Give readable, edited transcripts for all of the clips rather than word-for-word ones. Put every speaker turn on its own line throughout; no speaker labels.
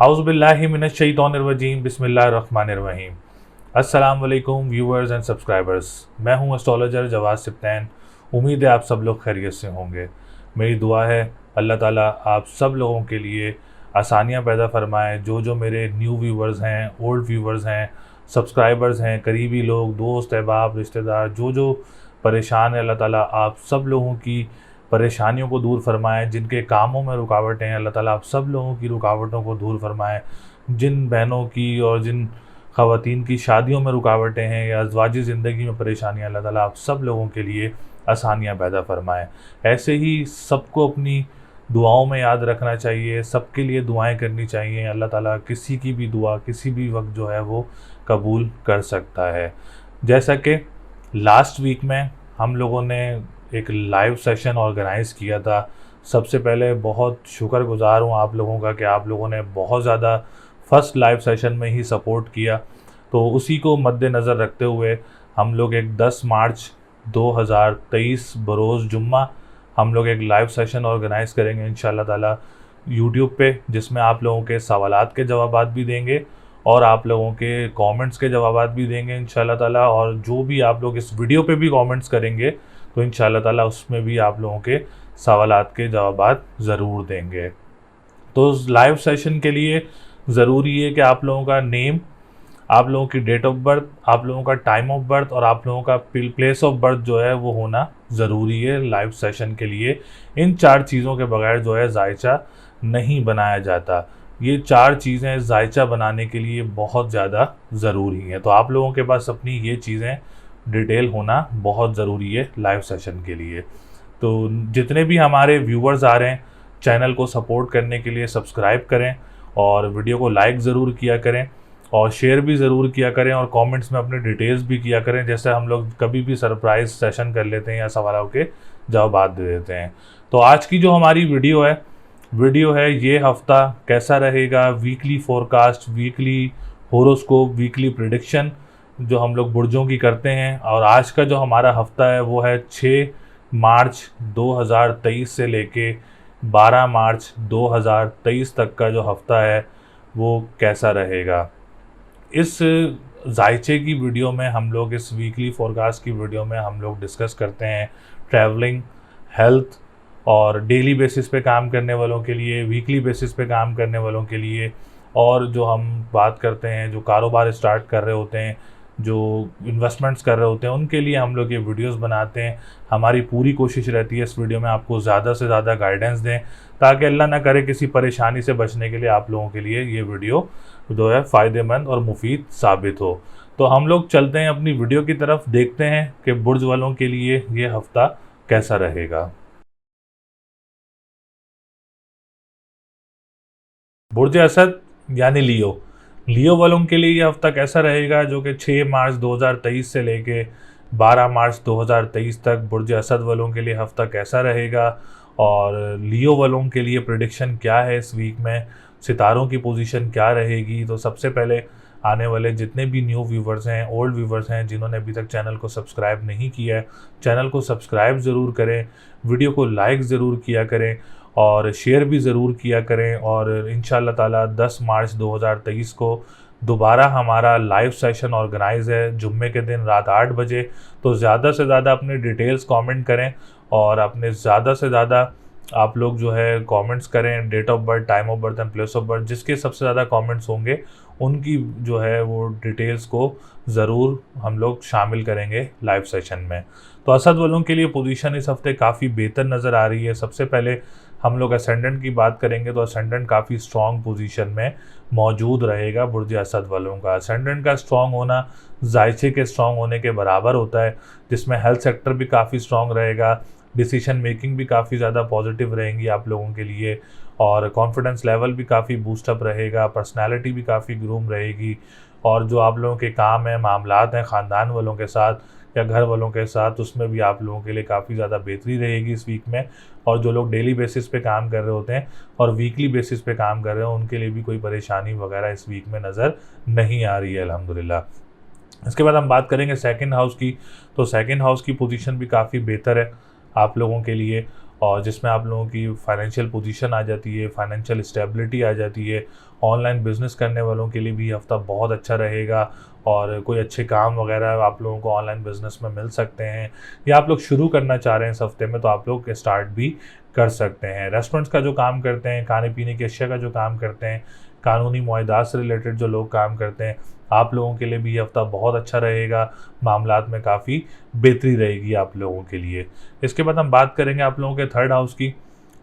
आउज़ुबिल्लाहि मिनश्शैतानिर्रजीम बिस्मिल्लाहिर्रहमानिर्रहीम। अस्सलाम वालेकुम व्यूअर्स एंड सब्सक्राइबर्स। मैं हूं एस्ट्रोलॉजर जवाद सिप्तैन। उम्मीद है आप सब लोग खैरियत से होंगे। मेरी दुआ है अल्लाह ताला आप सब लोगों के लिए आसानियां पैदा फरमाए। जो मेरे न्यू व्यूअर्स हैं, ओल्ड व्यूअर्स हैं, सब्सक्राइबर्स हैं, करीबी लोग, दोस्त अहबाब, रिश्तेदार, जो परेशान है, अल्लाह ताला आप सब लोगों की परेशानियों को दूर फरमाए। जिनके कामों में रुकावटें हैं, अल्लाह ताला आप सब लोगों की रुकावटों को दूर फरमाए। जिन बहनों की और जिन ख़वातीन की शादियों में रुकावटें हैं या अज़वाजी ज़िंदगी में परेशानियाँ, अल्लाह ताला आप सब लोगों के लिए आसानियाँ पैदा फरमाए। ऐसे ही सबको अपनी दुआओं में याद रखना चाहिए, सबके लिए दुआएं करनी चाहिए। अल्लाह ताला किसी की भी दुआ किसी भी वक्त जो है वो कबूल कर सकता है। जैसा कि लास्ट वीक में हम लोगों ने एक लाइव सेशन ऑर्गेनाइज़ किया था। सबसे पहले बहुत शुक्रगुज़ार हूँ आप लोगों का कि आप लोगों ने बहुत ज़्यादा फर्स्ट लाइव सेशन में ही सपोर्ट किया। तो उसी को मद्देनज़र रखते हुए हम लोग एक 10 मार्च 2023 बरोज़ जुम्मा हम लोग एक लाइव सेशन ऑर्गेनाइज़ करेंगे इंशाल्लाह ताला यूट्यूब पे, जिसमें आप लोगों के सवालात के जवाबात भी देंगे और आप लोगों के कमेंट्स के जवाबात भी देंगे इंशाल्लाह ताला। और जो भी आप लोग इस वीडियो पे भी कमेंट्स करेंगे तो इंशाल्लाह ताला उसमें भी आप लोगों के सवालात के जवाबात ज़रूर देंगे। तो उस लाइव सेशन के लिए ज़रूरी है कि आप लोगों का नेम, आप लोगों की डेट ऑफ बर्थ, आप लोगों का टाइम ऑफ बर्थ और आप लोगों का प्लेस ऑफ बर्थ जो है वो होना ज़रूरी है लाइव सेशन के लिए। इन 4 चीज़ों के बगैर जो है जायचा नहीं बनाया जाता। ये 4 चीज़ें जायचा बनाने के लिए बहुत ज़्यादा ज़रूरी हैं। तो आप लोगों के पास अपनी ये चीज़ें डिटेल होना बहुत ज़रूरी है लाइव सेशन के लिए। तो जितने भी हमारे व्यूवर्स आ रहे हैं, चैनल को सपोर्ट करने के लिए सब्सक्राइब करें और वीडियो को लाइक ज़रूर किया करें और शेयर भी ज़रूर किया करें और कमेंट्स में अपने डिटेल्स भी किया करें। जैसे हम लोग कभी भी सरप्राइज़ सेशन कर लेते हैं या सवालों के जवाब दे देते हैं। तो आज की जो हमारी वीडियो है ये हफ्ता कैसा रहेगा, weekly forecast, weekly horoscope, weekly prediction जो हम लोग बुर्जों की करते हैं। और आज का जो हमारा हफ्ता है वो है 6 मार्च 2023 से लेके 12 मार्च 2023 तक का जो हफ्ता है वो कैसा रहेगा। इस जायचे की वीडियो में हम लोग, इस वीकली फोरकास्ट की वीडियो में हम लोग डिस्कस करते हैं ट्रैवलिंग, हेल्थ और डेली बेसिस पे काम करने वालों के लिए, वीकली बेसिस पे काम करने वालों के लिए, और जो हम बात करते हैं जो कारोबार स्टार्ट कर रहे होते हैं, जो इन्वेस्टमेंट्स कर रहे होते हैं, उनके लिए हम लोग ये वीडियोस बनाते हैं। हमारी पूरी कोशिश रहती है इस वीडियो में आपको ज़्यादा से ज़्यादा गाइडेंस दें, ताकि अल्लाह ना करे किसी परेशानी से बचने के लिए आप लोगों के लिए ये वीडियो जो है फ़ायदेमंद और मुफीद साबित हो। तो हम लोग चलते हैं अपनी वीडियो की तरफ, देखते हैं कि बुर्ज वालों के लिए ये हफ्ता कैसा रहेगा। बुर्ज असद यानी लियो वालों के लिए ये हफ्ता कैसा रहेगा, जो कि 6 मार्च 2023 से लेके 12 मार्च 2023 तक बुर्ज असद वालों के लिए हफ्ता कैसा रहेगा। और लियो वालों के लिए प्रेडिक्शन क्या है, इस वीक में सितारों की पोजीशन क्या रहेगी। तो सबसे पहले आने वाले जितने भी न्यू व्यूवर्स हैं, ओल्ड व्यूवर्स हैं, जिन्होंने अभी तक चैनल को सब्सक्राइब नहीं किया है, चैनल को सब्सक्राइब ज़रूर करें, वीडियो को लाइक ज़रूर किया करें और शेयर भी ज़रूर किया करें। और इंशाल्लाह ताला 10 मार्च 2023 को दोबारा हमारा लाइव सेशन ऑर्गेनाइज़ है, जुम्मे के दिन रात 8 बजे। तो ज़्यादा से ज़्यादा अपने डिटेल्स कमेंट करें और अपने ज़्यादा से ज़्यादा आप लोग जो है कमेंट्स करें, date of birth, time of birth and place of birth. जिसके सबसे ज़्यादा कमेंट्स होंगे उनकी जो है वो डिटेल्स को ज़रूर हम लोग शामिल करेंगे लाइव सेशन में। तो असद वालों के लिए पोजीशन इस हफ्ते काफ़ी बेहतर नज़र आ रही है। सबसे पहले हम लोग असेंडेंट की बात करेंगे तो असेंडेंट काफ़ी स्ट्रॉन्ग पोजीशन में मौजूद रहेगा बुर्ज असद वालों का। असेंडेंट का स्ट्रॉन्ग होना जायचे के स्ट्रॉन्ग होने के बराबर होता है, जिसमें हेल्थ सेक्टर भी काफ़ी स्ट्रॉन्ग रहेगा, डिसीजन मेकिंग भी काफ़ी ज़्यादा पॉजिटिव रहेंगी आप लोगों के लिए, और कॉन्फिडेंस लेवल भी काफ़ी बूस्टअप रहेगा, पर्सनालिटी भी काफ़ी ग्रूम रहेगी। और जो आप लोगों के काम हैं, मामलात हैं ख़ानदान वालों के साथ या घर वालों के साथ, उसमें भी आप लोगों के लिए काफ़ी ज़्यादा बेहतरी रहेगी इस वीक में। और जो लोग डेली बेसिस पे काम कर रहे होते हैं और वीकली बेसिस पे काम कर रहे हैं, उनके लिए भी कोई परेशानी वगैरह इस वीक में नज़र नहीं आ रही है अल्हम्दुलिल्लाह। इसके बाद हम बात करेंगे सेकंड हाउस की। तो सेकंड हाउस की पोजीशन भी काफ़ी बेहतर है आप लोगों के लिए। और जिसमें आप लोगों की फाइनेंशियल पोजीशन आ जाती है, फाइनेंशियल स्टेबिलिटी आ जाती है। ऑनलाइन बिजनेस करने वालों के लिए भी ये हफ्ता बहुत अच्छा रहेगा और कोई अच्छे काम वगैरह आप लोगों को ऑनलाइन बिजनेस में मिल सकते हैं, या आप लोग शुरू करना चाह रहे हैं इस हफ्ते में तो आप लोग स्टार्ट भी कर सकते हैं। रेस्टोरेंट्स का जो काम करते हैं, खाने पीने की अशिया का जो काम करते हैं, कानूनी मुआहदात से रिलेटेड जो लोग काम करते हैं, आप लोगों के लिए भी ये हफ्ता बहुत अच्छा रहेगा। मामलात में काफ़ी बेहतरी रहेगी आप लोगों के लिए। इसके बाद हम बात करेंगे आप लोगों के थर्ड हाउस की।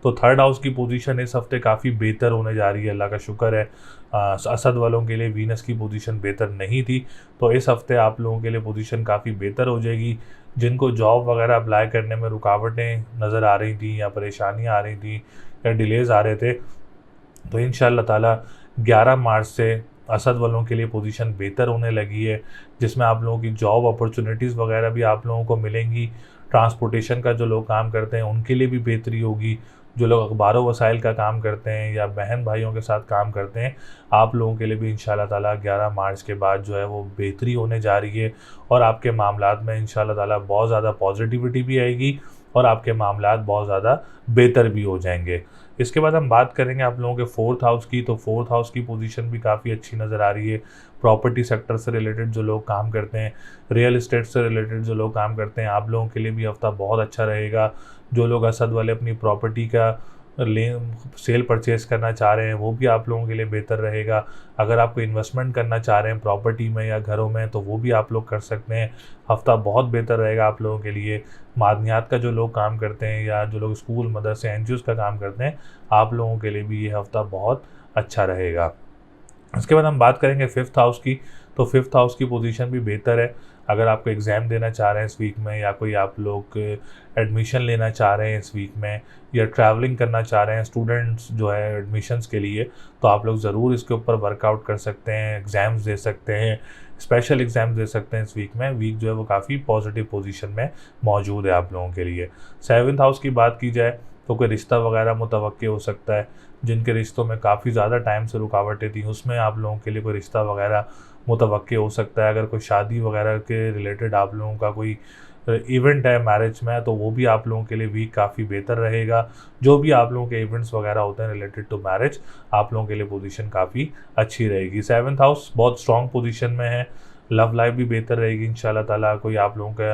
तो थर्ड हाउस की पोजीशन इस हफ्ते काफ़ी बेहतर होने जा रही है, अल्लाह का शुक्र है। असद वालों के लिए वीनस की पोजीशन बेहतर नहीं थी, तो इस हफ्ते आप लोगों के लिए पोजीशन काफ़ी बेहतर हो जाएगी। जिनको जॉब वगैरह अप्लाई करने में रुकावटें नज़र आ रही थी या परेशानियाँ आ रही थी या डिलेज़ आ रहे थे, तो इंशाअल्लाह ताला 11 मार्च से असद वालों के लिए पोजीशन बेहतर होने लगी है, जिसमें आप लोगों की जॉब अपॉर्चुनिटीज़ वगैरह भी आप लोगों को मिलेंगी। ट्रांसपोर्टेशन का जो लोग काम करते हैं उनके लिए भी बेहतरी होगी। जो लोग अखबारों वसाइल का काम करते हैं या बहन भाइयों के साथ काम करते हैं, आप लोगों के लिए भी इंशाअल्लाह ताला 11 मार्च के बाद जो है वो बेहतरी होने जा रही है और आपके मामलात में इंशाअल्लाह ताला बहुत ज़्यादा पॉजिटिविटी भी आएगी और आपके मामलात बहुत ज़्यादा बेहतर भी हो जाएंगे। इसके बाद हम बात करेंगे आप लोगों के फोर्थ हाउस की। तो फोर्थ हाउस की पोजीशन भी काफ़ी अच्छी नज़र आ रही है। प्रॉपर्टी सेक्टर से रिलेटेड जो लोग काम करते हैं, रियल इस्टेट से रिलेटेड जो लोग काम करते हैं, आप लोगों के लिए भी हफ्ता बहुत अच्छा रहेगा। जो लोग असद वाले अपनी प्रॉपर्टी का ले सेल परचेज करना चाह रहे हैं, वो भी आप लोगों के लिए बेहतर रहेगा। अगर आप कोई इन्वेस्टमेंट करना चाह रहे हैं प्रॉपर्टी में या घरों में, तो वो भी आप लोग कर सकते हैं। हफ्ता बहुत बेहतर रहेगा आप लोगों के लिए। मादनियात का जो लोग काम करते हैं या जो लोग स्कूल मदरसे एनजीओज़ का काम करते हैं, आप लोगों के लिए भी ये हफ्ता बहुत अच्छा रहेगा। उसके बाद हम बात करेंगे फिफ्थ हाउस की। तो फिफ्थ हाउस की पोजीशन भी बेहतर है। अगर आपको एग्ज़ाम देना चाह रहे हैं इस वीक में, या कोई आप लोग एडमिशन लेना चाह रहे हैं इस वीक में, या ट्रैवलिंग करना चाह रहे हैं स्टूडेंट्स जो है एडमिशन्स के लिए, तो आप लोग ज़रूर इसके ऊपर वर्कआउट कर सकते हैं, एग्ज़ाम्स दे सकते हैं, स्पेशल एग्ज़ाम्स दे सकते हैं इस वीक में। वीक जो है वो काफ़ी पॉजिटिव पोजीशन में मौजूद है आप लोगों के लिए। सेवन्थ हाउस की बात की जाए तो कोई रिश्ता वगैरह मुतवक्के हो सकता है। जिनके रिश्तों में काफ़ी ज़्यादा टाइम से रुकावटें थी, उसमें आप लोगों के लिए कोई रिश्ता वगैरह मुतवक्के हो सकता है। अगर कोई शादी वगैरह के रिलेटेड आप लोगों का कोई इवेंट है मैरिज में, तो वो भी आप लोगों के लिए वीक काफ़ी बेहतर रहेगा। जो भी आप लोगों के इवेंट्स वगैरह होते हैं रिलेटेड टू मैरिज, आप लोगों के लिए पोजीशन काफ़ी अच्छी रहेगी। सेवन्थ हाउस बहुत स्ट्रॉन्ग पोजीशन में है। लव लाइफ भी बेहतर रहेगी इंशाल्लाह ताला। कोई आप लोगों का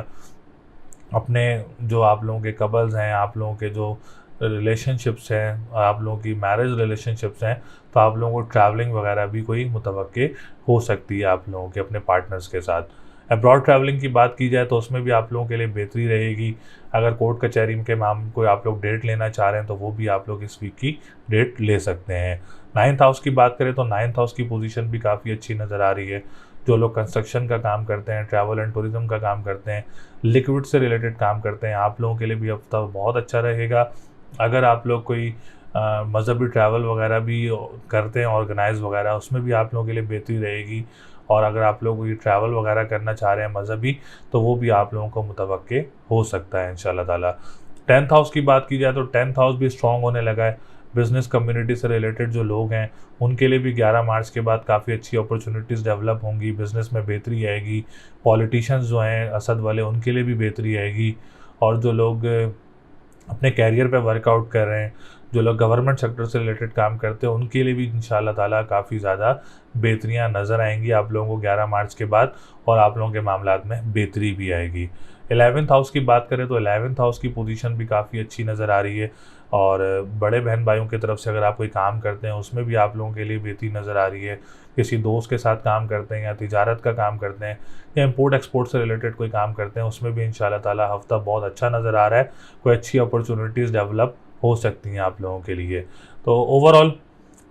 अपने जो आप लोगों के कपल्स हैं, आप लोगों के जो रिलेशनशिप्स हैं, आप लोगों की मैरिज रिलेशनशिप्स हैं, तो आप लोगों को ट्रैवलिंग वगैरह भी कोई मुतवक्के हो सकती है आप लोगों के अपने पार्टनर्स के साथ। अब्रॉड ट्रैवलिंग की बात की जाए तो उसमें भी आप लोगों के लिए बेहतरी रहेगी। अगर कोर्ट कचहरी के माम कोई आप लोग डेट लेना चाह रहे हैं, तो वो भी आप लोग इस वीक की डेट ले सकते हैं। नाइन्थ हाउस की बात करें तो नाइन्थ हाउस की पोजीशन भी काफ़ी अच्छी नज़र आ रही है। जो लोग कंस्ट्रक्शन का काम करते हैं, ट्रैवल एंड टूरिज्म का काम करते हैं, लिक्विड से रिलेटेड काम करते हैं, आप लोगों के लिए भी हफ्ता बहुत अच्छा रहेगा। अगर आप लोग कोई मज़हबी ट्रैवल वगैरह भी करते हैं ऑर्गेनाइज वगैरह, उसमें भी आप लोगों के लिए बेहतरी रहेगी। और अगर आप लोग कोई ट्रैवल वगैरह करना चाह रहे हैं मज़हबी, तो वो भी आप लोगों को मुतवक्के हो सकता है इंशाल्लाह ताला। टेंथ हाउस की बात की जाए तो टेंथ हाउस भी स्ट्रॉन्ग होने लगा है। बिज़नेस कम्युनिटी से रिलेटेड जो लोग हैं, उनके लिए भी 11 मार्च के बाद काफ़ी अच्छी अपॉर्चुनिटीज़ डेवलप होंगी, बिज़नेस में बेहतरी आएगी। पॉलिटिशियंस जो हैं असद वाले, उनके लिए भी बेहतरी आएगी। और जो लोग अपने कैरियर पे वर्कआउट कर रहे हैं, जो लोग गवर्नमेंट सेक्टर से रिलेटेड काम करते हैं, उनके लिए भी इंशाल्लाह ताला काफ़ी ज़्यादा बेहतरियाँ नज़र आएंगी आप लोगों को 11 मार्च के बाद, और आप लोगों के मामलात में बेहतरी भी आएगी। 11th हाउस की बात करें तो 11th हाउस की पोजीशन भी काफ़ी अच्छी नज़र आ रही है। और बड़े बहन भाइयों की तरफ से अगर आप कोई काम करते हैं, उसमें भी आप लोगों के लिए बेहतरी नज़र आ रही है। किसी दोस्त के साथ काम करते हैं या तिजारत का काम करते हैं या इम्पोर्ट एक्सपोर्ट से रिलेटेड कोई काम करते हैं, उसमें भी इंशाल्लाह ताला हफ्ता बहुत अच्छा नज़र आ रहा है। कोई अच्छी अपॉर्चुनिटीज़ डेवलप हो सकती हैं आप लोगों के लिए। तो ओवरऑल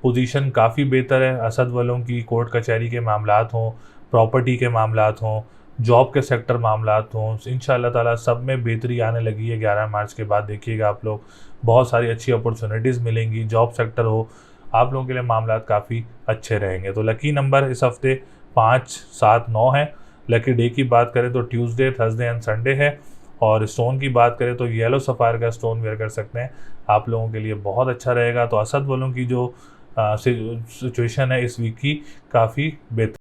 पोजीशन काफ़ी बेहतर है। असद वालों की कोर्ट कचहरी के मामलात हों, प्रॉपर्टी के मामलात हों, जॉब के सेक्टर मामलात हों, इंशाल्लाह ताला सब में बेहतरी आने लगी है। 11 मार्च के बाद देखिएगा आप लोग, बहुत सारी अच्छी अपॉर्चुनिटीज़ मिलेंगी। जॉब सेक्टर हो, आप लोगों के लिए मामलात काफ़ी अच्छे रहेंगे। तो लकी नंबर इस हफ्ते 5, 7, 9 है। लकी डे की बात करें तो ट्यूसडे, थर्सडे एंड संडे है। और स्टोन की बात करें तो येलो सफ़ायर का स्टोन वेयर कर सकते हैं, आप लोगों के लिए बहुत अच्छा रहेगा। तो असद वालों की जो सिचुएशन है इस वीक की काफ़ी बेहतर।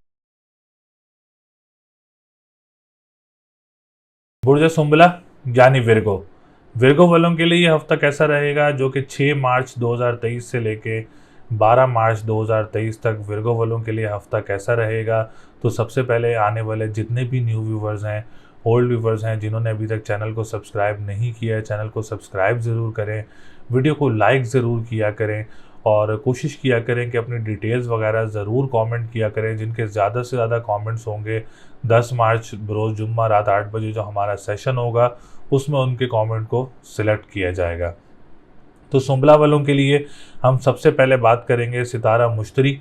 बुर्ज सुंबला यानी विर्गो, विर्गो वालों के लिए ये हफ्ता कैसा रहेगा, जो कि 6 मार्च 2023 से लेके 12 मार्च 2023 तक विर्गो वालों के लिए हफ्ता कैसा रहेगा। तो सबसे पहले आने वाले जितने भी न्यू व्यूवर्स हैं, ओल्ड व्यूवर्स हैं, जिन्होंने अभी तक चैनल को सब्सक्राइब नहीं किया है, चैनल को सब्सक्राइब ज़रूर करें, वीडियो को लाइक ज़रूर किया करें और कोशिश किया करें कि अपनी डिटेल्स वगैरह ज़रूर कमेंट किया करें। जिनके ज़्यादा से ज़्यादा कमेंट्स होंगे 10 मार्च रोज़ जुम्मा रात 8 बजे जो हमारा सेशन होगा, उसमें उनके कमेंट को सिलेक्ट किया जाएगा। तो सुंबला वालों के लिए हम सबसे पहले बात करेंगे सितारा मुश्तरी,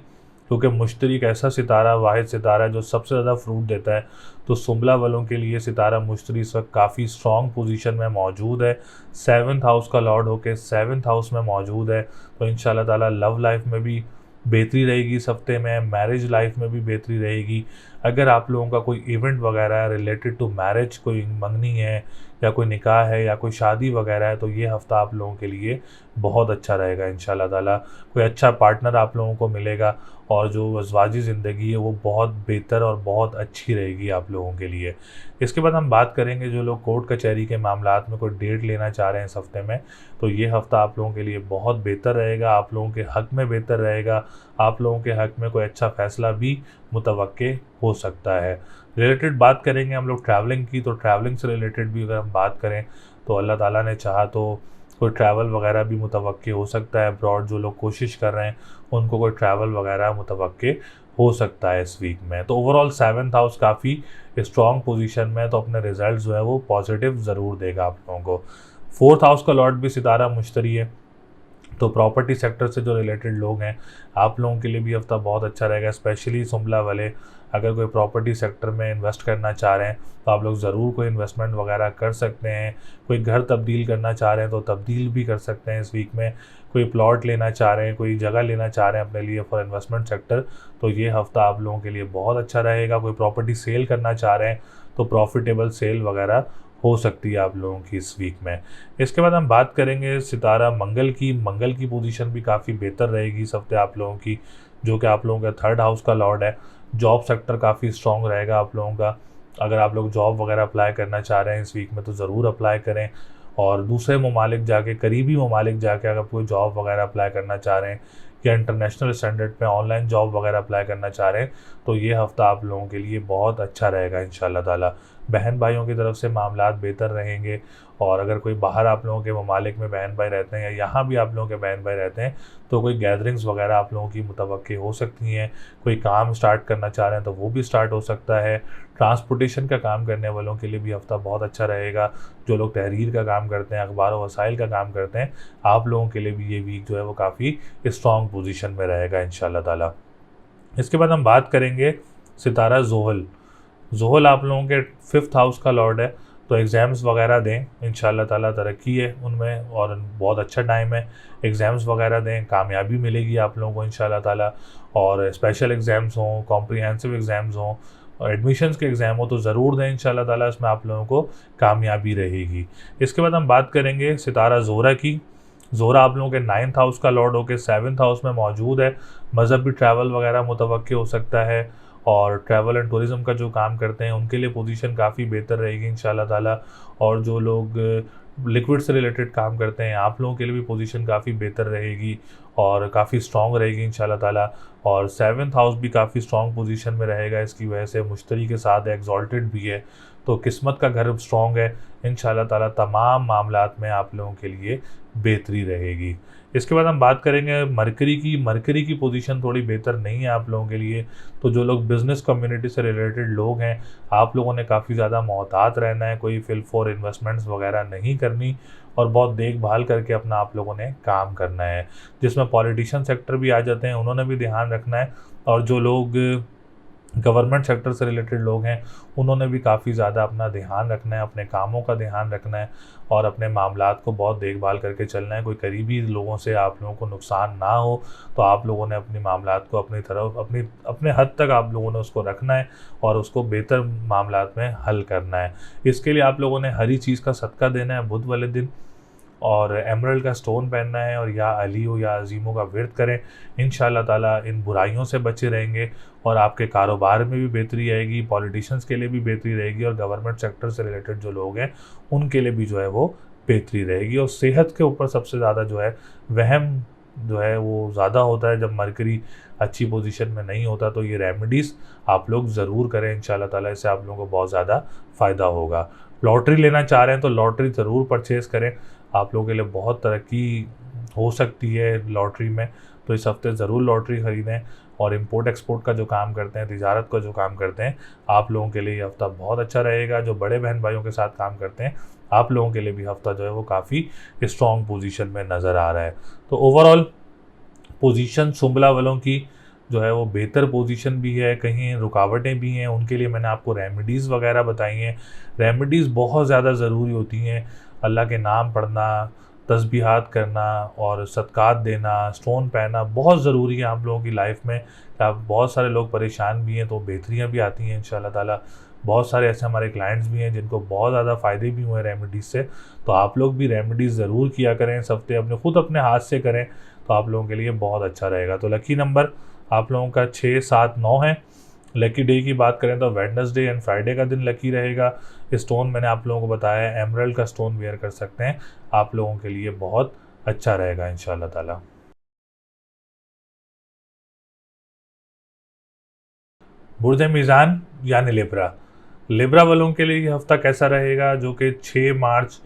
क्योंकि मुश्तरी एक ऐसा सितारा, वाहिद सितारा है जो सबसे ज़्यादा फ्रूट देता है। तो सुंबला वालों के लिए सितारा मुश्तरी इस वक्त काफ़ी स्ट्रॉन्ग पोजीशन में मौजूद है। 7th हाउस का लॉर्ड होकर 7th हाउस में मौजूद है। तो इंशाल्लाह ताला लव लाइफ में भी बेहतरी रहेगी इस हफ्ते में, मैरिज लाइफ में भी बेहतरी रहेगी। अगर आप लोगों का कोई इवेंट वगैरह है रिलेटेड टू मैरिज, कोई मंगनी है या कोई निकाह है या कोई शादी वगैरह है, तो ये हफ़्ता आप लोगों के लिए बहुत अच्छा रहेगा इंशाल्लाह ताला। कोई अच्छा पार्टनर आप लोगों को मिलेगा और जो अज़वाजी ज़िंदगी है वो बहुत बेहतर और बहुत अच्छी रहेगी आप लोगों के लिए। इसके बाद हम बात करेंगे जो लोग कोर्ट कचहरी के मामलात में कोई डेट लेना चाह रहे हैं इस हफ्ते में, तो ये हफ़्ता आप लोगों के लिए बहुत बेहतर रहेगा, आप लोगों के हक़ में बेहतर रहेगा। आप लोगों के हक़ में कोई अच्छा फ़ैसला भी मुतवक्के हो सकता है। रिलेटेड बात करेंगे हम लोग ट्रैवलिंग की, तो ट्रैवलिंग से रिलेटेड भी अगर हम बात करें तो अल्लाह ताला ने चाहा तो कोई ट्रैवल वगैरह भी मुतवक्के हो सकता है। अब्रॉड जो लोग कोशिश कर रहे हैं उनको कोई ट्रैवल वगैरह मुतवक्के हो सकता है इस वीक में। तो ओवरऑल 7th हाउस काफ़ी स्ट्रॉन्ग पोजीशन में है, तो अपने रिजल्ट जो है वो पॉजिटिव ज़रूर देगा आप लोगों को। 4th हाउस का लॉर्ड भी सितारा मुश्तरी है, तो प्रॉपर्टी सेक्टर से जो रिलेटेड लोग हैं आप लोगों के लिए भी हफ्ता बहुत अच्छा रहेगा। स्पेशली सुंबला वाले अगर कोई प्रॉपर्टी सेक्टर में इन्वेस्ट करना चाह रहे हैं तो आप लोग ज़रूर कोई इन्वेस्टमेंट वगैरह कर सकते हैं। कोई घर तब्दील करना चाह रहे हैं तो तब्दील भी कर सकते हैं इस वीक में। कोई प्लॉट लेना चाह रहे हैं, कोई जगह लेना चाह रहे हैं अपने लिए फॉर इन्वेस्टमेंट सेक्टर, तो ये हफ़्ता आप लोगों के लिए बहुत अच्छा रहेगा। कोई प्रॉपर्टी सेल करना चाह रहे हैं तो प्रॉफिटेबल सेल वगैरह हो सकती है आप लोगों की इस वीक में। इसके बाद हम बात करेंगे सितारा मंगल की। मंगल की पोजीशन भी काफ़ी बेहतर रहेगी इस हफ्ते आप लोगों की, जो कि आप लोगों का 3rd हाउस का लॉर्ड है। जॉब सेक्टर काफ़ी स्ट्रॉन्ग रहेगा आप लोगों का। अगर आप लोग जॉब वगैरह अप्लाई करना चाह रहे हैं इस वीक में तो ज़रूर अप्लाई करें, और दूसरे ममालिक जाके, करीबी ममालिक जाके अगर कोई जॉब वगैरह अप्लाई करना चाह रहे हैं या इंटरनेशनल स्टैंडर्ड पे ऑनलाइन जॉब वगैरह अप्लाई करना चाह रहे हैं तो ये हफ़्ता आप लोगों के लिए बहुत अच्छा रहेगा इंशाल्लाह ताला। बहन भाइयों की तरफ से मामलात बेहतर रहेंगे, और अगर कोई बाहर आप लोगों के ममालिक में बहन भाई रहते हैं या यहाँ भी आप लोगों के बहन भाई रहते हैं तो कोई गैदरिंग्स वगैरह आप लोगों की मुतवक्के हो सकती हैं। कोई काम स्टार्ट करना चाह रहे हैं तो वो भी स्टार्ट हो सकता है। ट्रांसपोर्टेशन का काम करने वालों के लिए भी हफ़्ता बहुत अच्छा रहेगा। जो लोग तहरीर का काम करते हैं, अखबार व वसाइल का काम करते हैं, आप लोगों के लिए भी ये वीक जो है वो काफ़ी स्ट्रॉन्ग पोजीशन में रहेगा इंशाल्लाह ताला। इसके बाद हम बात करेंगे सितारा ज़ोहल। ज़ोहल आप लोगों के 5th हाउस का लॉर्ड है, तो एग्ज़ाम्स वगैरह दें इंशाल्लाह ताला, तरक्की है उनमें और बहुत अच्छा टाइम है। एग्ज़ाम्स वगैरह दें, कामयाबी मिलेगी आप लोगों को इंशाल्लाह ताला। और स्पेशल एग्ज़ाम्स हों, कॉम्प्रिहेंसिव एग्ज़ाम्स हों और एडमिशन्स के एग्ज़ाम हो तो ज़रूर दें इंशाल्लाह ताला, इसमें आप लोगों को कामयाबी रहेगी। इसके बाद हम बात करेंगे सितारा ज़ोहरा की। ज़ोहरा आप लोगों के 9th हाउस का लॉर्ड होकर 7th हाउस में मौजूद है। मज़हबी ट्रैवल वगैरह मुतवक्के हो सकता है, और ट्रैवल एंड टूरिज़्म का जो काम करते हैं उनके लिए पोजीशन काफ़ी बेहतर रहेगी इंशाल्लाह ताला। और जो लोग लिक्विड से रिलेटेड काम करते हैं आप लोगों के लिए भी पोजीशन काफ़ी बेहतर रहेगी और काफ़ी स्ट्रॉन्ग रहेगी इंशाल्लाह ताला। और 7th हाउस भी काफ़ी स्ट्रॉन्ग पोजीशन में रहेगा, इसकी वजह से मुश्तरी के साथ एग्जॉल्टेड भी है, तो किस्मत का घर स्ट्रॉन्ग है इंशाल्लाह ताला। तमाम मामलात में आप लोगों के लिए बेहतरी रहेगी। इसके बाद हम बात करेंगे मरकरी की। मरकरी की पोजीशन थोड़ी बेहतर नहीं है आप लोगों के लिए, तो जो लोग बिज़नेस कम्युनिटी से रिलेटेड लोग हैं आप लोगों ने काफ़ी ज़्यादा मोहतात रहना है। कोई फिल फॉर इन्वेस्टमेंट्स वगैरह नहीं करनी और बहुत देखभाल करके अपना आप लोगों ने काम करना है। जिसमें पॉलिटिशियन सेक्टर भी आ जाते हैं, उन्होंने भी ध्यान रखना है, और जो लोग गवर्नमेंट सेक्टर से रिलेटेड लोग हैं उन्होंने भी काफ़ी ज़्यादा अपना ध्यान रखना है, अपने कामों का ध्यान रखना है और अपने मामलात को बहुत देखभाल करके चलना है। कोई करीबी लोगों से आप लोगों को नुकसान ना हो, तो आप लोगों ने अपनी मामलात को अपनी तरफ अपने हद तक आप लोगों ने उसको रखना है और उसको बेहतर मामलात में हल करना है। इसके लिए आप लोगों ने हरी चीज़ का सदका देना है बुध वाले दिन, और एमरल्ड का स्टोन पहनना है, और या अली हो या अजीमों का विर्द करें। इंशाल्लाह ताला इन बुराइयों से बचे रहेंगे और आपके कारोबार में भी बेहतरी आएगी, पॉलिटिशियंस के लिए भी बेहतरी रहेगी, और गवर्नमेंट सेक्टर से रिलेटेड जो लोग हैं उनके लिए भी जो है वो बेहतरी रहेगी। और सेहत के ऊपर सबसे ज़्यादा जो है वहम जो है वो ज़्यादा होता है जब मरकरी अच्छी पोजीशन में नहीं होता। तो ये रेमेडीज़ आप लोग ज़रूर करें इंशाल्लाह ताला, इससे आप लोगों को बहुत ज़्यादा फ़ायदा होगा। लॉटरी लेना चाह रहे हैं तो लॉटरी ज़रूर परचेज़ करें, आप लोगों के लिए बहुत तरक्की हो सकती है लॉटरी में। तो इस हफ्ते ज़रूर लॉटरी ख़रीदें। और इम्पोर्ट एक्सपोर्ट का जो काम करते हैं, तिजारत का जो काम करते हैं, आप लोगों के लिए ये हफ़्ता बहुत अच्छा रहेगा। जो बड़े बहन भाइयों के साथ काम करते हैं, आप लोगों के लिए भी हफ़्ता जो है वो काफ़ी स्ट्रॉन्ग पोजीशन में नज़र आ रहा है। तो ओवरऑल पोजीशन सुंबला वालों की जो है वो बेहतर पोजीशन भी है, कहीं रुकावटें भी हैं, उनके लिए मैंने आपको रेमेडीज़ वगैरह बताई हैं। रेमेडीज़ बहुत ज़्यादा ज़रूरी होती हैं। अल्लाह के नाम पढ़ना, तस्बीहात करना और सदक़ात देना, स्टोन पहनना बहुत ज़रूरी है आप लोगों की लाइफ में। आप बहुत सारे लोग परेशान भी हैं तो बेहतरियाँ भी आती हैं इंशाल्लाह ताला। बहुत सारे ऐसे हमारे क्लाइंट्स भी हैं जिनको बहुत ज़्यादा फ़ायदे भी हुए रेमेडीज़ से। तो आप लोग भी रेमेडीज़ ज़रूर किया करें इस हफ्ते, अपने हाथ से करें तो आप लोगों के लिए बहुत अच्छा रहेगा। तो लकी नंबर आप लोगों का 6, 7, 9 है। लकी डे की बात करें तो वेडनेसडे एंड फ्राइडे का दिन लकी रहेगा। स्टोन मैंने आप लोगों को बताया है, एमरल्ड का स्टोन वेयर कर सकते हैं, आप लोगों के लिए बहुत अच्छा रहेगा इंशाल्लाह ताला। बुर्ज मीज़ान यानी लिब्रा, लिब्रा वालों के लिए ये हफ़्ता कैसा रहेगा, जो कि 6 मार्च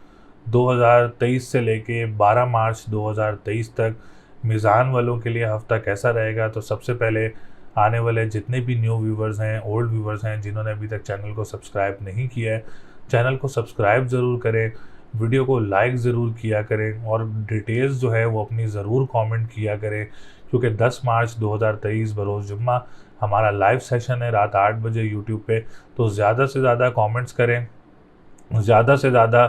2023 से लेके 12 मार्च 2023 तक मीज़ान वालों के लिए हफ़्ता कैसा रहेगा। तो सबसे पहले आने वाले जितने भी न्यू व्यूवर्स हैं, ओल्ड व्यूवर्स हैं, जिन्होंने अभी तक चैनल को सब्सक्राइब नहीं किया है, चैनल को सब्सक्राइब ज़रूर करें, वीडियो को लाइक ज़रूर किया करें और डिटेल्स जो है वो अपनी ज़रूर कमेंट किया करें। क्योंकि 10 मार्च 2023 बरोज़ जुम्मा हमारा लाइव सेशन है रात 8 बजे यूट्यूब पे। तो ज़्यादा से ज़्यादा कमेंट्स करें, ज़्यादा से ज़्यादा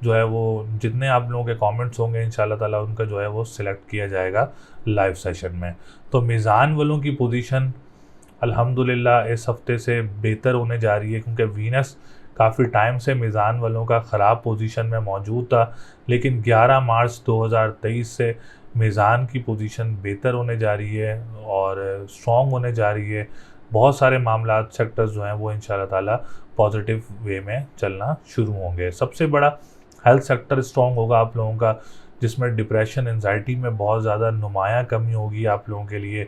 जो है वो जितने आप लोगों के कमेंट्स होंगे इंशाल्लाह ताला उनका जो है वो सिलेक्ट किया जाएगा लाइव सेशन में। तो मीज़ान वालों की पोजीशन अल्हम्दुलिल्लाह इस हफ्ते से बेहतर होने जा रही है, क्योंकि वीनस काफ़ी टाइम से मीज़ान वालों का ख़राब पोजीशन में मौजूद था, लेकिन 11 मार्च 2023 से मीज़ान की पोजीशन बेहतर होने जा रही है और स्ट्रॉन्ग होने जा रही है। बहुत सारे मामलात सेक्टर्स जो हैं वो इंशाल्लाह ताला पॉजिटिव वे में चलना शुरू होंगे। सबसे बड़ा हेल्थ सेक्टर स्ट्रॉन्ग होगा आप लोगों का, जिसमें डिप्रेशन, एंजाइटी में बहुत ज़्यादा नुमायाँ कमी होगी आप लोगों के लिए।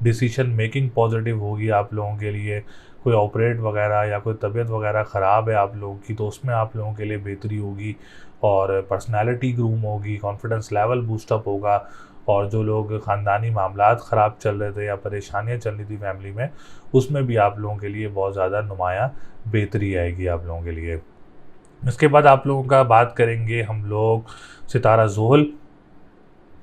डिसीजन मेकिंग पॉजिटिव होगी आप लोगों के लिए। कोई ऑपरेट वगैरह या कोई तबीयत वगैरह ख़राब है आप लोगों की तो उसमें आप लोगों के लिए बेहतरी होगी और पर्सनैलिटी ग्रूम होगी, कॉन्फिडेंस लेवल बूस्टअप होगा। और जो लोग ख़ानदानी मामलात ख़राब चल रहे थे या परेशानियाँ चल रही थी फैमिली में, उसमें भी आप लोगों के लिए बहुत ज़्यादा नुमायाँ बेहतरी आएगी आप लोगों के लिए। इसके बाद आप लोगों का बात करेंगे हम लोग सितारा ज़ोहल,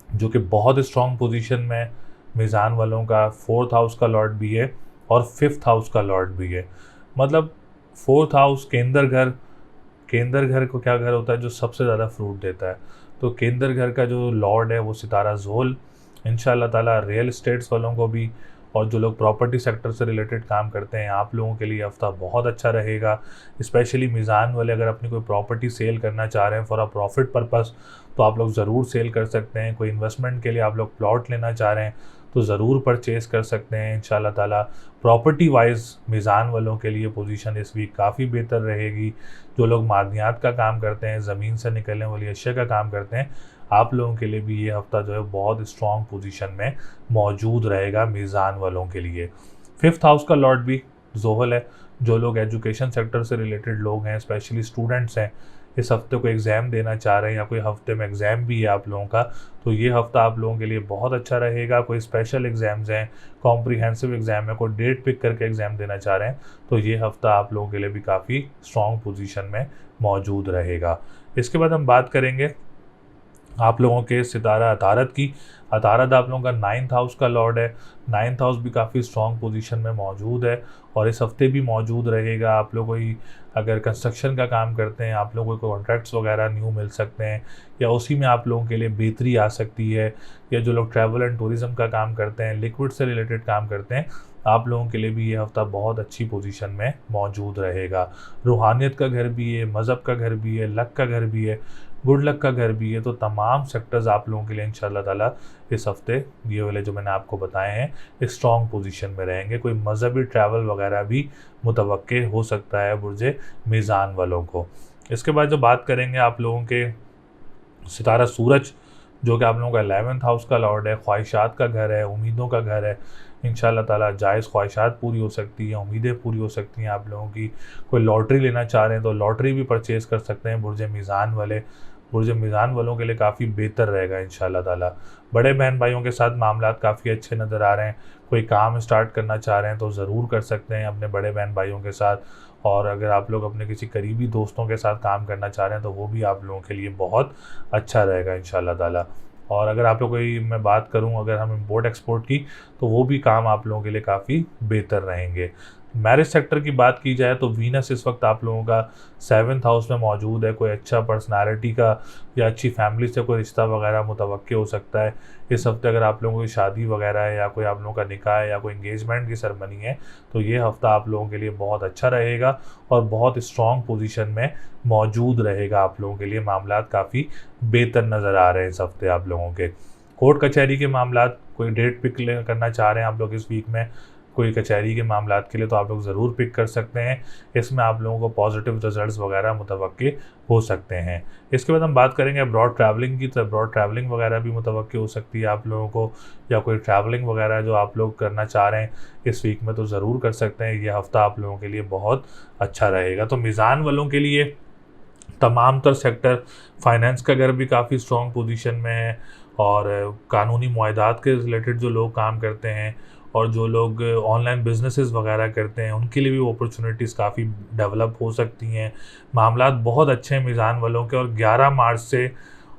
जो कि बहुत स्ट्रॉन्ग पोजीशन में मीज़ान वालों का 4th हाउस का लॉर्ड भी है और 5th हाउस का लॉर्ड भी है। मतलब 4th हाउस केंद्र घर, केंद्र घर को क्या घर होता है, जो सबसे ज़्यादा फ्रूट देता है। तो केंद्र घर का जो लॉर्ड है वो सितारा ज़ोहल इंशाल्लाह ताला रियल इस्टेट्स वालों को भी और जो लोग प्रॉपर्टी सेक्टर से रिलेटेड काम करते हैं आप लोगों के लिए हफ्ता बहुत अच्छा रहेगा। स्पेशली मीज़ान वाले अगर अपनी कोई प्रॉपर्टी सेल करना चाह रहे हैं फॉर अ प्रॉफिट पर्पस तो आप लोग ज़रूर सेल कर सकते हैं। कोई इन्वेस्टमेंट के लिए आप लोग प्लॉट लेना चाह रहे हैं तो ज़रूर परचेज़ कर सकते हैं इंशाल्लाह ताला। प्रॉपर्टी वाइज मीज़ान वालों के लिए पोजीशन इस वीक काफ़ी बेहतर रहेगी। जो लोग मादनियात का काम करते हैं, ज़मीन से निकलने वाली अशिया का काम करते हैं, आप लोगों के लिए भी ये हफ़्ता जो है बहुत स्ट्रॉन्ग पोजीशन में मौजूद रहेगा मीज़ान वालों के लिए। 5th हाउस का लॉर्ड भी ज़ोहल है। जो लोग एजुकेशन सेक्टर से रिलेटेड लोग हैं, स्पेशली स्टूडेंट्स हैं, इस हफ्ते को एग्ज़ाम देना चाह रहे हैं या कोई हफ्ते में एग्ज़ाम भी है आप लोगों का, तो ये हफ्ता आप लोगों के लिए बहुत अच्छा रहेगा। कोई स्पेशल एग्ज़ाम्स हैं, कॉम्प्रिहेंसिव एग्ज़ाम है, कोई डेट पिक करके एग्ज़ाम देना चाह रहे हैं तो ये हफ्ता आप लोगों के लिए भी काफ़ी स्ट्रॉन्ग पोजीशन में मौजूद रहेगा। इसके बाद हम बात करेंगे आप लोगों के सितारा अतारत की। अतारत आप लोगों का 9th हाउस का लॉर्ड है। 9th हाउस भी काफ़ी स्ट्रॉन्ग पोजीशन में मौजूद है और इस हफ्ते भी मौजूद रहेगा। आप लोग कोई अगर कंस्ट्रक्शन का काम करते हैं, आप लोगों को कॉन्ट्रैक्ट्स वगैरह न्यू मिल सकते हैं या उसी में आप लोगों के लिए बेहतरी आ सकती है। या जो लोग ट्रैवल एंड टूरिज़्म का काम करते हैं, लिक्विड से रिलेटेड काम करते हैं, आप लोगों के लिए भी ये हफ़्ता बहुत अच्छी पोजीशन में मौजूद रहेगा। रूहानियत का घर भी है, मज़हब का घर भी है, लक का घर भी है, गुड लक का घर भी है। तो तमाम सेक्टर्स आप लोगों के लिए इंशाल्लाह ताला इस हफ्ते ये वाले जो मैंने आपको बताए हैं स्ट्रॉन्ग पोजीशन में रहेंगे। कोई मजहबी ट्रैवल वगैरह भी मुतवक्के हो सकता है बुर्जे मीज़ान वालों को। इसके बाद जो बात करेंगे आप लोगों के सितारा सूरज जो कि आप लोगों का 11th हाउस का लॉर्ड है, ख्वाहिशात का घर है, उम्मीदों का घर है। इंशाल्लाह ताला जायज़ ख्वाहिशात पूरी हो सकती हैं, उम्मीदें पूरी हो सकती हैं आप लोगों की। कोई लॉटरी लेना चाह रहे हैं तो लॉटरी भी परचेज़ कर सकते हैं बुर्ज मीज़ान वाले। बुर्ज मीज़ान वालों के लिए काफ़ी बेहतर रहेगा इंशाल्लाह ताला। बड़े बहन भाइयों के साथ मामलात काफ़ी अच्छे नज़र आ रहे हैं। कोई काम स्टार्ट करना चाह रहे हैं तो ज़रूर कर सकते हैं अपने बड़े बहन भाइयों के साथ। और अगर आप लोग अपने किसी करीबी दोस्तों के साथ काम करना चाह रहे हैं तो वो भी आप लोगों के लिए बहुत अच्छा रहेगा इंशाल्लाह ताला। और अगर आप लोग कोई मैं बात करूं अगर हम इंपोर्ट एक्सपोर्ट की, तो वो भी काम आप लोगों के लिए काफ़ी बेहतर रहेंगे। मैरिज सेक्टर की बात की जाए तो वीनस इस वक्त आप लोगों का 7th हाउस में मौजूद है। कोई अच्छा पर्सनालिटी का या अच्छी फैमिली से कोई रिश्ता वगैरह मुतवक्के हो सकता है इस हफ्ते। अगर आप लोगों की शादी वगैरह है या कोई आप लोगों का निकाह है या कोई इंगेजमेंट की सेरेमनी है तो ये हफ्ता आप लोगों के लिए बहुत अच्छा रहेगा और बहुत स्ट्रॉन्ग पोजीशन में मौजूद रहेगा। आप लोगों के लिए मामलात काफ़ी बेहतर नज़र आ रहे हैं इस हफ्ते आप लोगों के। कोर्ट कचहरी के मामलात, कोई डेट पिक करना चाह रहे हैं आप लोग इस वीक में कोई कचहरी के मामलात के लिए, तो आप लोग ज़रूर पिक कर सकते हैं। इसमें आप लोगों को पॉजिटिव रिजल्ट्स वगैरह मुतवक्के हो सकते हैं। इसके बाद हम बात करेंगे अब्रॉड ट्रैवलिंग की, तो अब्रॉड ट्रैवलिंग वगैरह भी मुतवक्के हो सकती है आप लोगों को, या कोई ट्रैवलिंग वगैरह जो आप लोग करना चाह रहे हैं इस वीक में तो ज़रूर कर सकते हैं। ये हफ़्ता आप लोगों के लिए बहुत अच्छा रहेगा। तो मीज़ान वालों के लिए तमाम तर सेक्टर, फाइनेंस का घर भी काफ़ी स्ट्रॉन्ग पोजीशन में है, और कानूनी मुआहदात के रिलेटेड जो लोग काम करते हैं और जो लोग ऑनलाइन बिजनेसेस वगैरह करते हैं उनके लिए भी अपॉर्चुनिटीज़ काफ़ी डेवलप हो सकती हैं। मामलात बहुत अच्छे हैं मीज़ान वालों के, और 11 मार्च से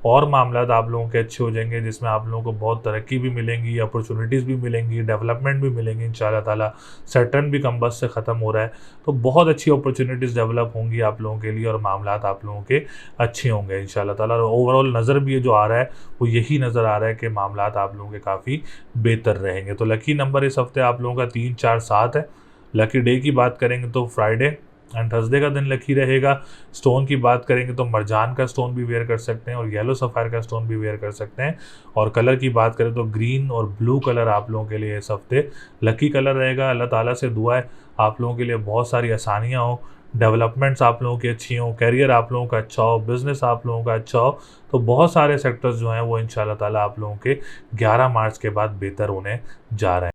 और मामलात आप लोगों के अच्छे हो जाएंगे, जिसमें आप लोगों को बहुत तरक्की भी मिलेंगी, अपॉर्चुनिटीज़ भी मिलेंगी, डेवलपमेंट भी मिलेंगी इंशाल्लाह ताला। सैटर्न भी कम बस से ख़त्म हो रहा है, तो बहुत अच्छी अपॉर्चुनिटीज़ डेवलप होंगी आप लोगों के लिए और मामलात आप लोगों के अच्छे होंगे इंशाल्लाह ताला। और ओवरऑल नज़र भी जो आ रहा है वो यही नज़र आ रहा है कि मामलात आप लोगों के काफ़ी बेहतर रहेंगे। तो लकी नंबर इस हफ्ते आप लोगों का 3, 4, 7 है। लकी डे की बात करेंगे तो फ्राइडे एंड थर्सडे का दिन लकी रहेगा। स्टोन की बात करेंगे तो मरजान का स्टोन भी वेयर कर सकते हैं और येलो सफ़ायर का स्टोन भी वेयर कर सकते हैं। और कलर की बात करें तो ग्रीन और ब्लू कलर आप लोगों के लिए इस हफ्ते लकी कलर रहेगा। अल्लाह ताला से दुआ है आप लोगों के लिए बहुत सारी आसानियाँ हो, डेवलपमेंट्स आप लोगों की अच्छी हों, कैरियर आप लोगों का अच्छा हो, बिज़नेस आप लोगों का अच्छा हो। तो बहुत सारे सेक्टर्स जो हैं वो इंशाल्लाह ताला आप लोगों के 11 मार्च के बाद बेहतर होने जा रहे हैं।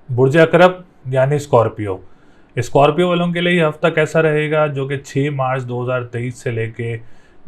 बुर्ज अकरब यानी स्कॉर्पियो, स्कॉर्पियो वालों के लिए ये हफ्ता कैसा रहेगा, जो कि 6 मार्च 2023 से लेके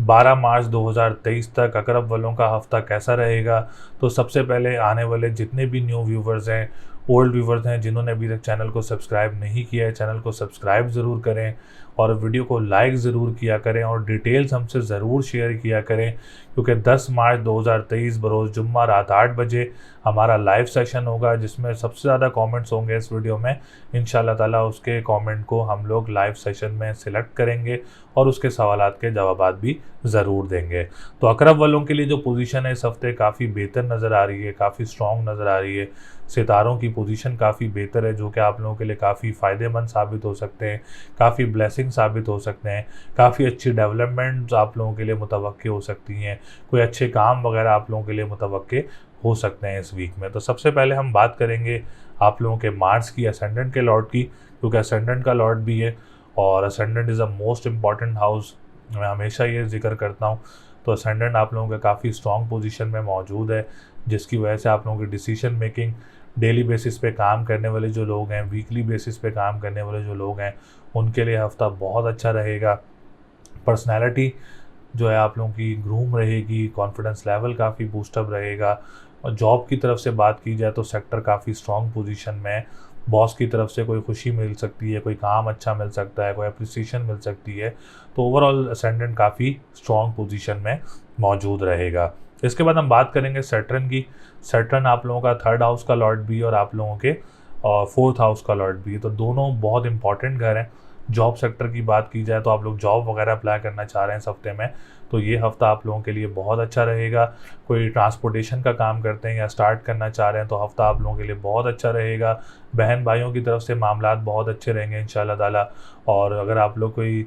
12 मार्च 2023 तक अकरब वालों का हफ्ता कैसा रहेगा। तो सबसे पहले आने वाले जितने भी न्यू व्यूवर्स हैं, ओल्ड व्यूवर्स हैं, जिन्होंने अभी तक चैनल को सब्सक्राइब नहीं किया है, चैनल को सब्सक्राइब ज़रूर करें और वीडियो को लाइक ज़रूर किया करें और डिटेल्स हमसे ज़रूर शेयर किया करें, क्योंकि 10 मार्च 2023 बरोज़ जुम्मा रात 8 बजे हमारा लाइव सेशन होगा, जिसमें सबसे ज़्यादा कमेंट्स होंगे इस वीडियो में। इंशाल्लाह ताला उसके कमेंट को हम लोग लाइव सेशन में सिलेक्ट करेंगे और उसके सवालात के जवाबात भी ज़रूर देंगे। तो अकरब वालों के लिए जो पोजीशन है इस हफ्ते काफ़ी बेहतर नज़र आ रही है, काफ़ी स्ट्रॉन्ग नज़र आ रही है। सितारों की पोजीशन काफ़ी बेहतर है, जो कि आप लोगों के लिए काफ़ी फ़ायदेमंद साबित हो सकते हैं, काफ़ी ब्लेसिंग साबित हो सकते हैं, काफ़ी अच्छी डेवलपमेंट्स आप लोगों के लिए मुतवक्के हो सकती हैं, कोई अच्छे काम वगैरह आप लोगों के लिए मुतवक्के हो सकते हैं इस वीक में। तो सबसे पहले हम बात करेंगे आप लोगों के मार्स की, असेंडेंट के लॉर्ड की, क्योंकि असेंडेंट का लॉर्ड भी है और ascendant is a most important house. मैं हमेशा ये जिक्र करता हूँ। तो असेंडेंट आप लोगों के काफ़ी स्ट्रॉन्ग पोजीशन में मौजूद है, जिसकी वजह से आप लोगों की डिसीजन मेकिंग, डेली बेसिस पे काम करने वाले जो लोग हैं, वीकली बेसिस पे काम करने वाले जो लोग हैं, उनके लिए हफ्ता बहुत अच्छा रहेगा। पर्सनैलिटी जो है आप लोगों की ग्रूम रहेगी, कॉन्फिडेंस लेवल काफ़ी बूस्टअप रहेगा। और जॉब की तरफ से बात की जाए तो सेक्टर काफ़ी स्ट्रॉन्ग पोजीशन में है। बॉस की तरफ से कोई खुशी मिल सकती है, कोई काम अच्छा मिल सकता है, कोई अप्रिसिएशन मिल सकती है। तो ओवरऑल असेंडेंट काफ़ी स्ट्रॉन्ग पोजीशन में मौजूद रहेगा। इसके बाद हम बात करेंगे सैटर्न की। सैटर्न आप लोगों का 3rd हाउस का लॉर्ड भी और आप लोगों के 4th हाउस का लॉर्ड भी है, तो दोनों बहुत इंपॉर्टेंट घर हैं। जॉब सेक्टर की बात की जाए तो आप लोग जॉब वगैरह अप्लाई करना चाह रहे हैं इस हफ्ते में, तो ये हफ्ता आप लोगों के लिए बहुत अच्छा रहेगा। कोई ट्रांसपोर्टेशन का काम करते हैं या स्टार्ट करना चाह रहे हैं तो हफ्ता आप लोगों के लिए बहुत अच्छा रहेगा। बहन भाइयों की तरफ से मामलात बहुत अच्छे रहेंगे इंशाल्लाह ताला। और अगर आप लोग कोई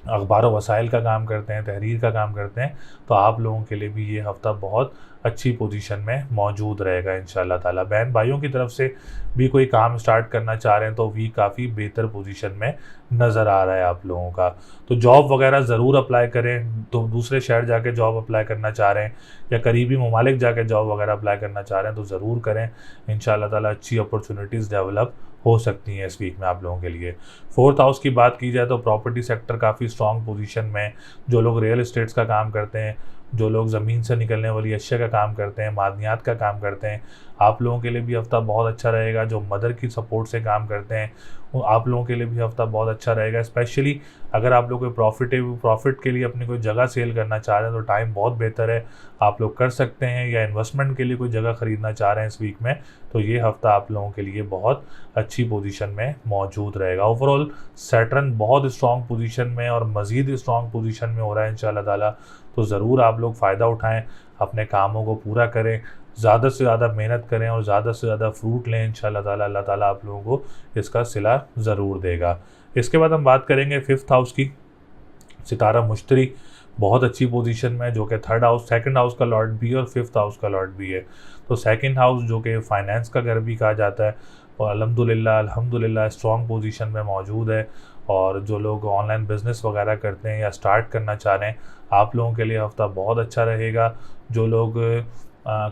अखबार व वसाइल का काम करते हैं, तहरीर का काम करते हैं, तो आप लोगों के लिए भी ये हफ़्ता बहुत अच्छी पोजीशन में मौजूद रहेगा इंशाल्लाह ताला। बहन भाइयों की तरफ से भी कोई काम स्टार्ट करना चाह रहे हैं तो भी काफ़ी बेहतर पोजीशन में नज़र आ रहा है आप लोगों का। तो जॉब वगैरह ज़रूर अप्लाई करें, तो दूसरे शहर जाके जॉब अप्लाई करना चाह रहे हैं या करीबी ममालिक जाके जॉब वगैरह अप्लाई करना चाह रहे हैं तो ज़रूर करें। इंशाल्लाह ताला अच्छी अपॉर्चुनिटीज़ डेवलप हो सकती हैं इस वीक में आप लोगों के लिए। फोर्थ हाउस की बात की जाए तो प्रॉपर्टी सेक्टर काफ़ी स्ट्रॉन्ग पोजीशन में, जो लोग रियल एस्टेट्स का काम करते हैं, जो लोग ज़मीन से निकलने वाली अशिया का काम करते हैं, मादनियात का काम करते हैं, आप लोगों के लिए भी हफ्ता बहुत अच्छा रहेगा। जो मदर की सपोर्ट से काम करते हैं आप लोगों के लिए भी हफ्ता बहुत अच्छा रहेगा। स्पेशली अगर आप लोग कोई प्रॉफिट के लिए अपनी कोई जगह सेल करना चाह रहे हैं तो टाइम बहुत बेहतर है, आप लोग कर सकते हैं। या इन्वेस्टमेंट के लिए कोई जगह ख़रीदना चाह रहे हैं इस वीक में तो ये हफ्ता आप लोगों के लिए बहुत अच्छी पोजीशन में मौजूद रहेगा। ओवरऑल सैटर्न बहुत स्ट्रॉन्ग पोजीशन में और मज़ीद स्ट्रॉन्ग पोजीशन में हो रहा है इंशाल्लाह ताला। तो ज़रूर आप लोग फ़ायदा उठाएं, अपने कामों को पूरा करें, ज़्यादा से ज़्यादा मेहनत करें और ज़्यादा से ज़्यादा फ्रूट लें। इंशाल्लाह ताला अल्लाह ताला आप लोगों को इसका सिला ज़रूर देगा। इसके बाद हम बात करेंगे फिफ्थ हाउस की। सितारा मुश्तरी बहुत अच्छी पोजीशन में है, जो कि सेकंड हाउस का लॉर्ड भी है और फिफ्थ हाउस का लॉर्ड भी है। तो सेकंड हाउस जो कि फाइनेंस का घर भी कहा जाता है और अल्हम्दुलिल्लाह स्ट्रॉन्ग पोजीशन में मौजूद है। और जो लोग ऑनलाइन बिज़नेस वगैरह करते हैं या स्टार्ट करना चाह रहे हैं आप लोगों के लिए हफ्ता बहुत अच्छा रहेगा। जो लोग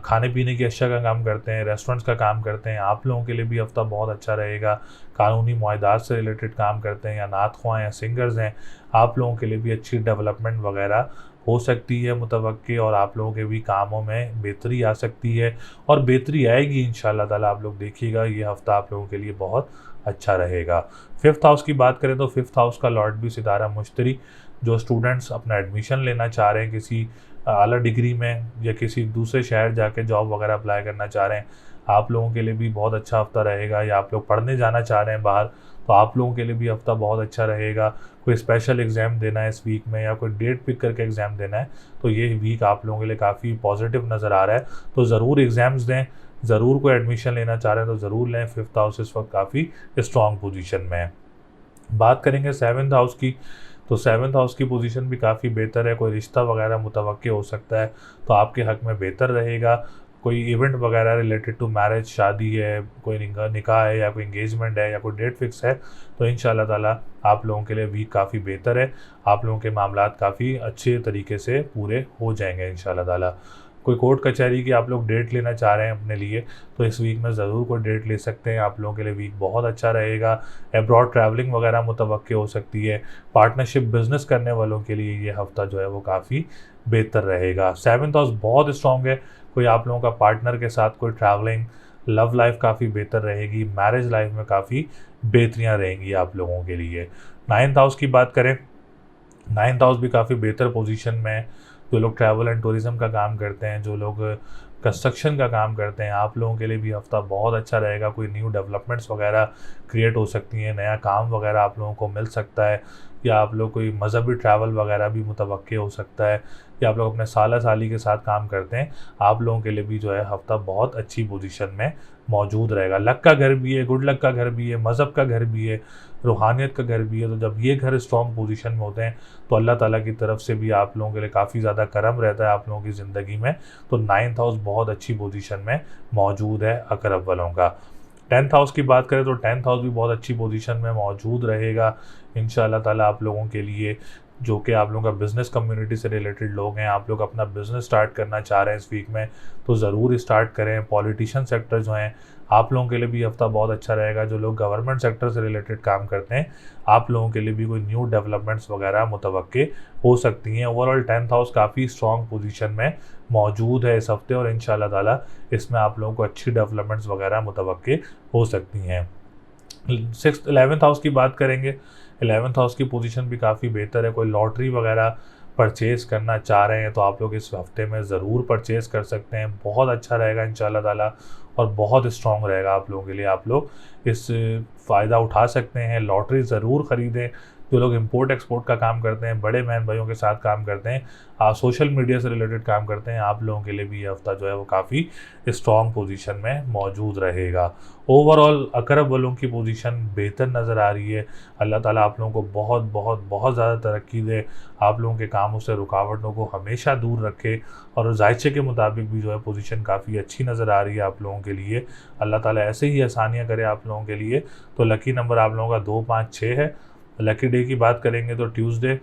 खाने पीने की अशिया का काम करते हैं, रेस्टोरेंट्स का काम करते हैं, आप लोगों के लिए भी हफ्ता बहुत अच्छा रहेगा। कानूनी मुआहदात से रिलेटेड काम करते हैं या नात ख्वां या सिंगर्स हैं, आप लोगों के लिए भी अच्छी डेवलपमेंट वगैरह हो सकती है मुतवक्की, और आप लोगों के भी कामों में बेहतरी आ सकती है और बेहतरी आएगी इंशाल्लाह ताला। आप लोग देखिएगा ये हफ्ता आप लोगों के लिए बहुत अच्छा रहेगा। फिफ्थ हाउस की बात करें तो फिफ्थ हाउस का लॉर्ड भी सितारा मुश्तरी। जो स्टूडेंट्स अपना एडमिशन लेना चाह रहे हैं किसी आला डिग्री में या किसी दूसरे शहर जाके जॉब वगैरह अप्लाई करना चाह रहे हैं आप लोगों के लिए भी बहुत अच्छा हफ्ता रहेगा। या आप लोग पढ़ने जाना चाह रहे हैं बाहर तो आप लोगों के लिए भी हफ्ता बहुत अच्छा रहेगा। कोई स्पेशल एग्ज़ाम देना है इस वीक में या कोई डेट पिक करके एग्ज़ाम देना है तो ये वीक आप लोगों के लिए काफ़ी पॉजिटिव नज़र आ रहा है। तो ज़रूर एग्ज़ाम्स दें, ज़रूर कोई एडमिशन लेना चाह रहे हैं तो ज़रूर लें। फिफ्थ हाउस इस वक्त काफ़ी स्ट्रॉन्ग पोजीशन में है। बात करेंगे सेवन्थ हाउस की, तो सेवन्थ हाउस की पोजीशन भी काफ़ी बेहतर है। कोई रिश्ता वगैरह मुतवक्की हो सकता है तो आपके हक़ में बेहतर रहेगा। कोई इवेंट वगैरह रिलेटेड टू मैरिज, शादी है, कोई निकाह है या कोई इंगेजमेंट है या कोई डेट फिक्स है तो इंशाल्लाह ताला आप लोगों के लिए वीक काफ़ी बेहतर है। आप लोगों के मामलात काफ़ी अच्छे तरीके से पूरे हो जाएंगे इंशाल्लाह ताला। कोई कोर्ट कचहरी की आप लोग डेट लेना चाह रहे हैं अपने लिए तो इस वीक में ज़रूर कोई डेट ले सकते हैं। आप लोगों के लिए वीक बहुत अच्छा रहेगा। अब्रॉड ट्रैवलिंग वगैरह मुतवक्की हो सकती है। पार्टनरशिप बिजनेस करने वालों के लिए ये हफ्ता जो है वो काफ़ी बेहतर रहेगा। सेवन्थ हाउस बहुत स्ट्रॉन्ग है। कोई आप लोगों का पार्टनर के साथ कोई ट्रैवलिंग, लव लाइफ काफ़ी बेहतर रहेगी, मैरिज लाइफ में काफ़ी बेहतरियाँ रहेंगी आप लोगों के लिए। नाइन्थ हाउस की बात करें, नाइन्थ हाउस भी काफ़ी बेहतर पोजीशन में है। जो लोग ट्रैवल एंड टूरिज़्म का काम करते हैं, जो लोग कंस्ट्रक्शन का काम करते हैं, आप लोगों के लिए भी हफ्ता बहुत अच्छा रहेगा। कोई न्यू डेवलपमेंट्स वगैरह क्रिएट हो सकती हैं, नया काम वगैरह आप लोगों को मिल सकता है, या आप लोग कोई मजहबी ट्रैवल वगैरह भी मुतवक्की हो सकता है, या आप लोग अपने साला साली के साथ काम करते हैं आप लोगों के लिए भी जो है हफ्ता बहुत अच्छी पोजीशन में मौजूद रहेगा। लक का घर भी है, गुड लक का घर भी है, मज़हब का घर भी है, रूहानियत का घर भी है। तो जब ये घर स्ट्रॉन्ग पोजीशन में होते हैं तो अल्लाह ताला की तरफ से भी आप लोगों के लिए काफ़ी ज़्यादा करम रहता है आप लोगों की ज़िंदगी में। तो नाइन्थ हाउस बहुत अच्छी पोजीशन में मौजूद है अकरब वालों का। टेंथ हाउस की बात करें तो टेंथ हाउस भी बहुत अच्छी पोजीशन में मौजूद रहेगा इंशाल्लाह ताला आप लोगों के लिए। जो कि आप लोगों का बिज़नेस कम्युनिटी से रिलेटेड लोग हैं, आप लोग अपना बिज़नेस स्टार्ट करना चाह रहे हैं इस वीक में तो ज़रूर स्टार्ट करें। पॉलिटिशियन सेक्टर जो हैं आप लोगों के लिए भी हफ्ता बहुत अच्छा रहेगा। जो लोग गवर्नमेंट सेक्टर से रिलेटेड काम करते हैं आप लोगों के लिए भी कोई न्यू डेवलपमेंट्स वगैरह मुतवक्के हो सकती हैं। ओवरऑल टेंथ हाउस काफ़ी स्ट्रॉन्ग पोजीशन में मौजूद है इस हफ्ते और इंशाल्लाह ताला इसमें आप लोगों को अच्छी डेवलपमेंट्स वगैरह मुतवक्के हो सकती हैं। सिक्स 11th हाउस की बात करेंगे, 11th हाउस की पोजीशन भी काफ़ी बेहतर है। कोई लॉटरी वगैरह परचेज़ करना चाह रहे हैं तो आप लोग इस हफ्ते में ज़रूर परचेज़ कर सकते हैं। बहुत अच्छा रहेगा इंशाल्लाह ताला और बहुत स्ट्रॉन्ग रहेगा आप लोगों के लिए। आप लोग इस फ़ायदा उठा सकते हैं, लॉटरी ज़रूर ख़रीदें। जो लोग इंपोर्ट एक्सपोर्ट का काम करते हैं, बड़े बहन भाइयों के साथ काम करते हैं, सोशल मीडिया से रिलेटेड काम करते हैं, आप लोगों के लिए भी ये हफ्ता जो है वो काफ़ी स्ट्रॉन्ग पोजीशन में मौजूद रहेगा। ओवरऑल अकरब वालों की पोजीशन बेहतर नज़र आ रही है। अल्लाह ताला आप लोगों को बहुत बहुत बहुत ज़्यादा तरक्की दे, आप लोगों के कामों से रुकावटों को हमेशा दूर रखे और जायचे के मुताबिक भी जो है पोजीशन काफ़ी अच्छी नज़र आ रही है आप लोगों के लिए। अल्लाह ताला ऐसे ही आसानियाँ करे आप लोगों के लिए। तो लकी नंबर आप लोगों का 2, 5, 6 है। लकी डे की बात करेंगे तो ट्यूसडे,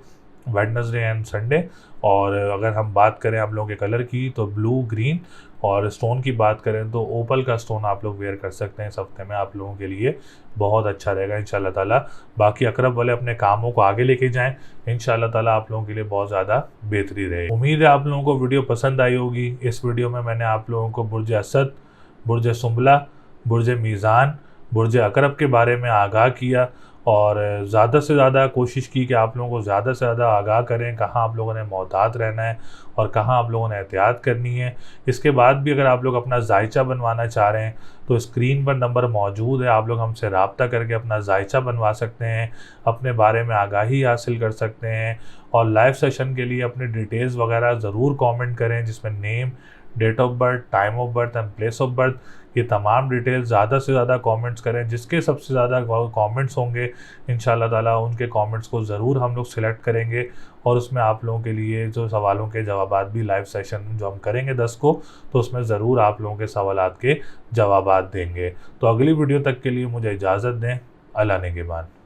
वेडनेसडे एंड संडे। और अगर हम बात करें आप लोगों के कलर की तो ब्लू, ग्रीन। और स्टोन की बात करें तो ओपल का स्टोन आप लोग वेयर कर सकते हैं इस हफ्ते में, आप लोगों के लिए बहुत अच्छा रहेगा इंशाल्लाह ताला। बाकी अकरब वाले अपने कामों को आगे लेके जाएं, इंशाल्लाह ताला आप लोगों के लिए बहुत ज़्यादा बेहतरी रहे। उम्मीद है आप लोगों को वीडियो पसंद आई होगी। इस वीडियो में मैंने आप लोगों को बुर्ज असद, बुर्ज सुंबला, बुर्ज मीज़ान, बुर्ज अकरब के बारे में आगाह किया और ज़्यादा से ज़्यादा कोशिश की कि आप लोगों को ज़्यादा से ज़्यादा आगाह करें कहाँ आप लोगों ने मोहतात रहना है और कहाँ आप लोगों ने एहतियात करनी है। इसके बाद भी अगर आप लोग अपना जायचा बनवाना चाह रहे हैं तो स्क्रीन पर नंबर मौजूद है, आप लोग हमसे रब्ता करके अपना जायचा बनवा सकते हैं, अपने बारे में आगाही हासिल कर सकते हैं। और लाइव सेशन के लिए अपनी डिटेल्स वगैरह ज़रूर कमेंट करें, जिसमें name, date of birth, time of birth and place of birth, ये तमाम डिटेल्स ज़्यादा से ज़्यादा कमेंट्स करें। जिसके सबसे ज़्यादा कमेंट्स होंगे इंशाल्लाह ताला उनके कमेंट्स को ज़रूर हम लोग सिलेक्ट करेंगे और उसमें आप लोगों के लिए जो सवालों के जवाबात भी लाइव सेशन जो हम करेंगे 10 को, तो उसमें ज़रूर आप लोगों के सवालात के जवाबात देंगे। तो अगली वीडियो तक के लिए मुझे इजाज़त दें। अल्लाह निगहबान।